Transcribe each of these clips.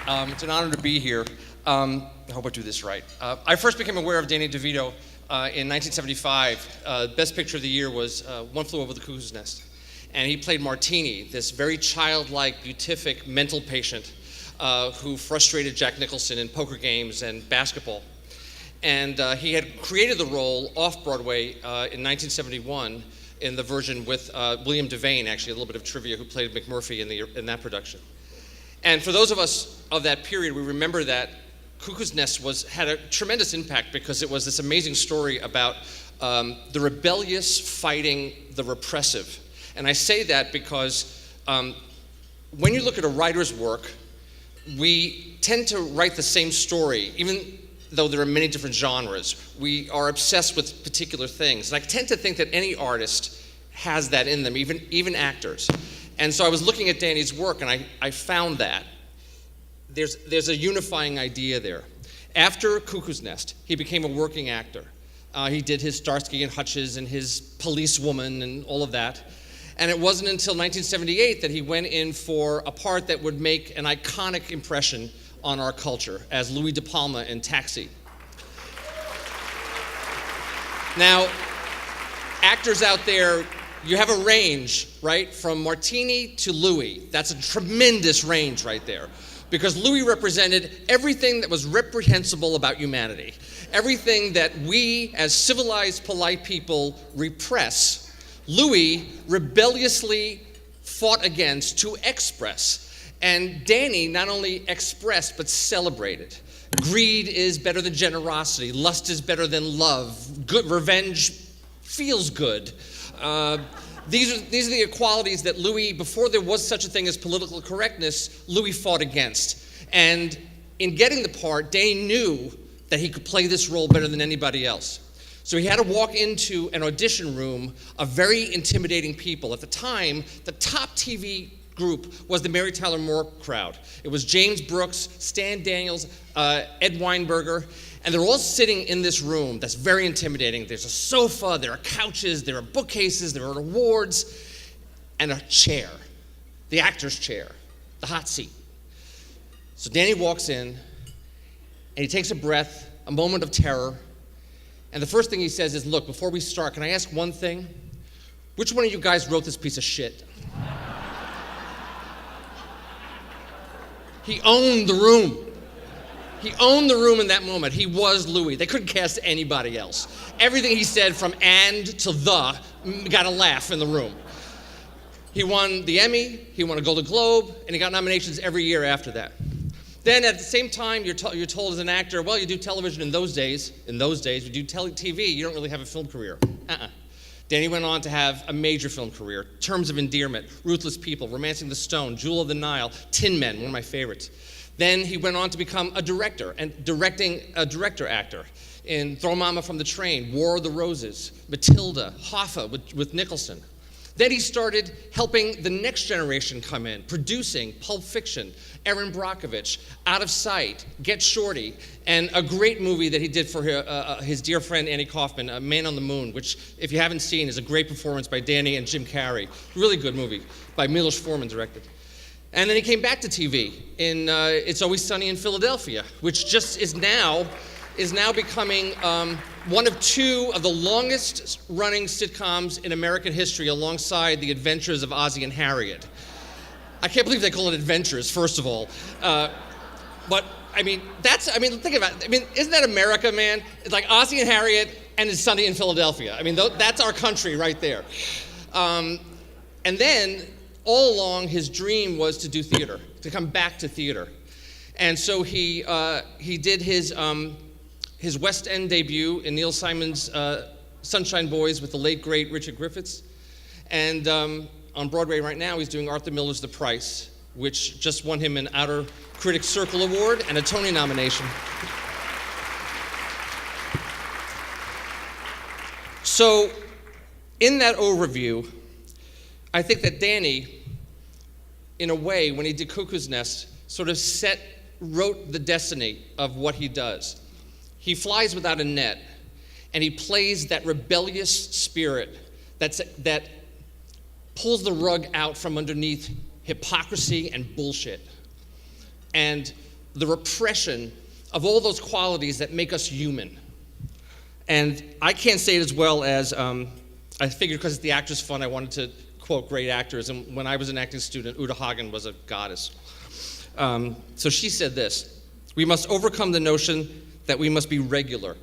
It's an honor to be here. I hope I do this right. I first became aware of Danny DeVito in 1975. Best Picture of the Year was One Flew Over the Cuckoo's Nest. And he played Martini, this very childlike, beatific mental patient who frustrated Jack Nicholson in poker games and basketball. And he had created the role off-Broadway in 1971 in the version with William Devane, actually, a little bit of trivia, who played McMurphy in that production. And for those of us of that period, we remember that Cuckoo's Nest had a tremendous impact because it was this amazing story about the rebellious fighting the repressive. And I say that because when you look at a writer's work, we tend to write the same story, even though there are many different genres. We are obsessed with particular things. And I tend to think that any artist has that in them, even actors. And so I was looking at Danny's work, and I found that. There's a unifying idea there. After Cuckoo's Nest, he became a working actor. He did his Starsky and Hutch's and his Policewoman and all of that. And it wasn't until 1978 that he went in for a part that would make an iconic impression on our culture as Louis De Palma in Taxi. Now, actors out there, you have a range, right? From Martini to Louis. That's a tremendous range right there. Because Louis represented everything that was reprehensible about humanity. Everything that we, as civilized, polite people, repress, Louis rebelliously fought against to express. And Danny not only expressed, but celebrated. Greed is better than generosity. Lust is better than love. Good revenge feels good. These are the equalities that Louis, before there was such a thing as political correctness, Louis fought against. And in getting the part, Danny knew that he could play this role better than anybody else. So he had to walk into an audition room of very intimidating people. At the time, the top TV group was the Mary Tyler Moore crowd. It was James Brooks, Stan Daniels, Ed Weinberger, and they're all sitting in this room that's very intimidating. There's a sofa, there are couches, there are bookcases, there are awards, and a chair, the actor's chair, the hot seat. So Danny walks in, and he takes a breath, a moment of terror, and the first thing he says is, look, before we start, can I ask one thing? Which one of you guys wrote this piece of shit? He owned the room. He owned the room in that moment. He was Louis. They couldn't cast anybody else. Everything he said from and to the got a laugh in the room. He won the Emmy, he won a Golden Globe, and he got nominations every year after that. Then at the same time, you're told as an actor, well, you do television in those days. In those days, you do TV, you don't really have a film career. Danny went on to have a major film career. Terms of Endearment, Ruthless People, Romancing the Stone, Jewel of the Nile, Tin Men, one of my favorites. Then he went on to become a director and directing a director-actor in Throw Mama from the Train, War of the Roses, Matilda, Hoffa with Nicholson. Then he started helping the next generation come in, producing Pulp Fiction, Erin Brockovich, Out of Sight, Get Shorty, and a great movie that he did for his dear friend Annie Kaufman, Man on the Moon, which, if you haven't seen, is a great performance by Danny and Jim Carrey. Really good movie by Milos Forman directed. And then he came back to TV in It's Always Sunny in Philadelphia, which just is now becoming one of two of the longest running sitcoms in American history, alongside The Adventures of Ozzie and Harriet. I can't believe they call it Adventures, first of all. But think about it. Isn't that America, man? It's like Ozzie and Harriet and It's Sunny in Philadelphia. That's our country right there. And then, all along, his dream was to do theater, to come back to theater. And so he did his West End debut in Neil Simon's Sunshine Boys with the late, great Richard Griffiths. And on Broadway right now, he's doing Arthur Miller's The Price, which just won him an Outer Critics Circle Award and a Tony nomination. So, in that overview, I think that Danny, in a way, when he did Cuckoo's Nest, sort of wrote the destiny of what he does. He flies without a net, and he plays that rebellious spirit that pulls the rug out from underneath hypocrisy and bullshit. And the repression of all those qualities that make us human. And I can't say it as well as, I figured because it's the Actors Fund, I wanted to quote great actors. And when I was an acting student, Uta Hagen was a goddess. So she said this: "We must overcome the notion that we must be regular.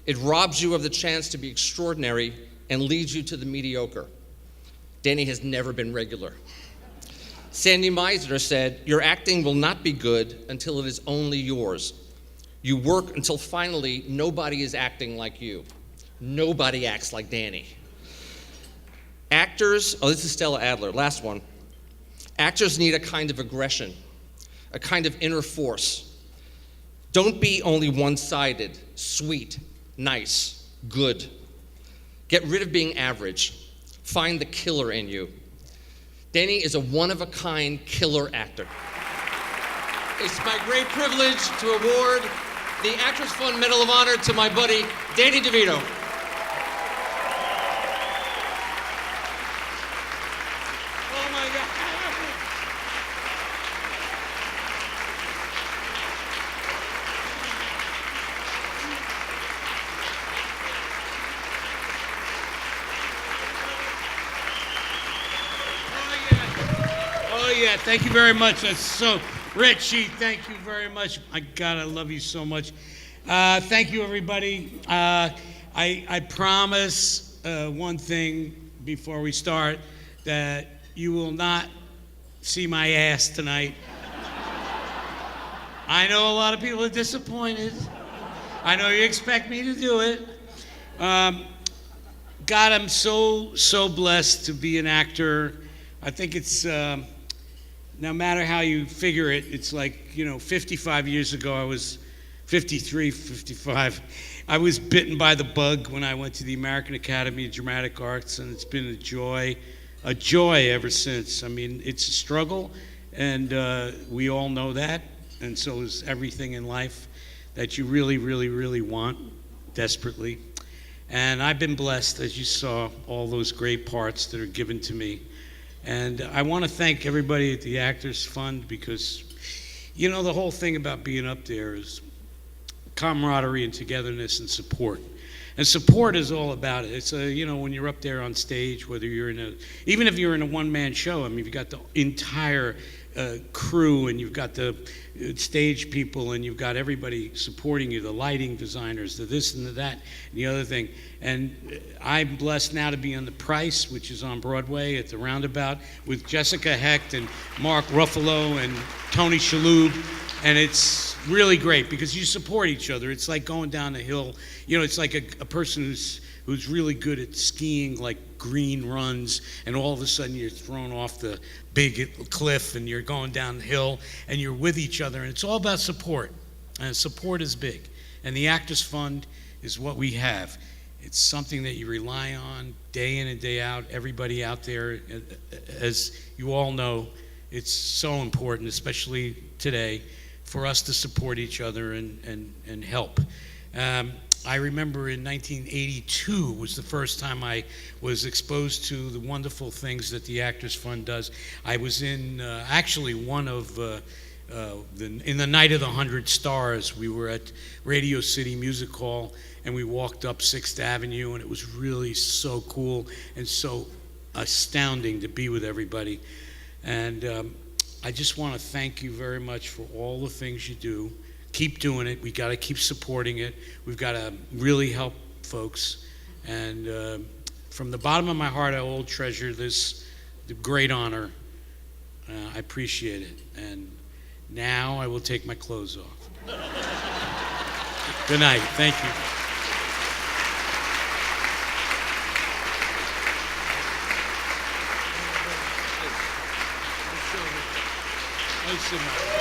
It robs you of the chance to be extraordinary and leads you to the mediocre." Danny has never been regular. Sandy Meisner said, "Your acting will not be good until it is only yours. You work until finally nobody is acting like you. Nobody acts like Danny." Actors, this is Stella Adler, last one. Actors need a kind of aggression, a kind of inner force. Don't be only one-sided, sweet, nice, good. Get rid of being average. Find the killer in you. Danny is a one-of-a-kind killer actor. It's my great privilege to award the Actors Fund Medal of Honor to my buddy, Danny DeVito. Oh my God. Oh yeah, thank you very much. That's so, Richie, thank you very much. My God, I love you so much. Thank you, everybody. I promise one thing before we start, that you will not see my ass tonight. I know a lot of people are disappointed. I know you expect me to do it. God, I'm so blessed to be an actor. I think it's, no matter how you figure it, it's like, 55 years ago, I was 53, 55. I was bitten by the bug when I went to the American Academy of Dramatic Arts, and it's been a joy ever since. I mean, it's a struggle, and we all know that, and so is everything in life that you really, really, really want desperately. And I've been blessed, as you saw, all those great parts that are given to me. And I want to thank everybody at the Actors Fund, because, the whole thing about being up there is camaraderie and togetherness and support. And support is all about it. It's when you're up there on stage, whether you're even if you're in a one-man show, I mean, you've got the entire crew, and you've got the stage people, and you've got everybody supporting you, the lighting designers, the this and the that, and the other thing. And I'm blessed now to be on The Price, which is on Broadway at the Roundabout, with Jessica Hecht and Mark Ruffalo and Tony Shalhoub. And it's really great because you support each other. It's like going down the hill. It's like a person who's really good at skiing, like green runs, and all of a sudden you're thrown off the big cliff and you're going down the hill and you're with each other. And it's all about support. And support is big. And the Actors Fund is what we have. It's something that you rely on day in and day out. Everybody out there, as you all know, it's so important, especially today, for us to support each other and help. I remember in 1982 was the first time I was exposed to the wonderful things that the Actors Fund does. I was in actually one of in the Night of the 100 Stars. We were at Radio City Music Hall, and we walked up 6th Avenue, and it was really so cool and so astounding to be with everybody. And I just want to thank you very much for all the things you do. Keep doing it. We got to keep supporting it. We've got to really help folks. And from the bottom of my heart, I will treasure this great honor. I appreciate it. And now I will take my clothes off. Good night. Thank you. Nice to meet you.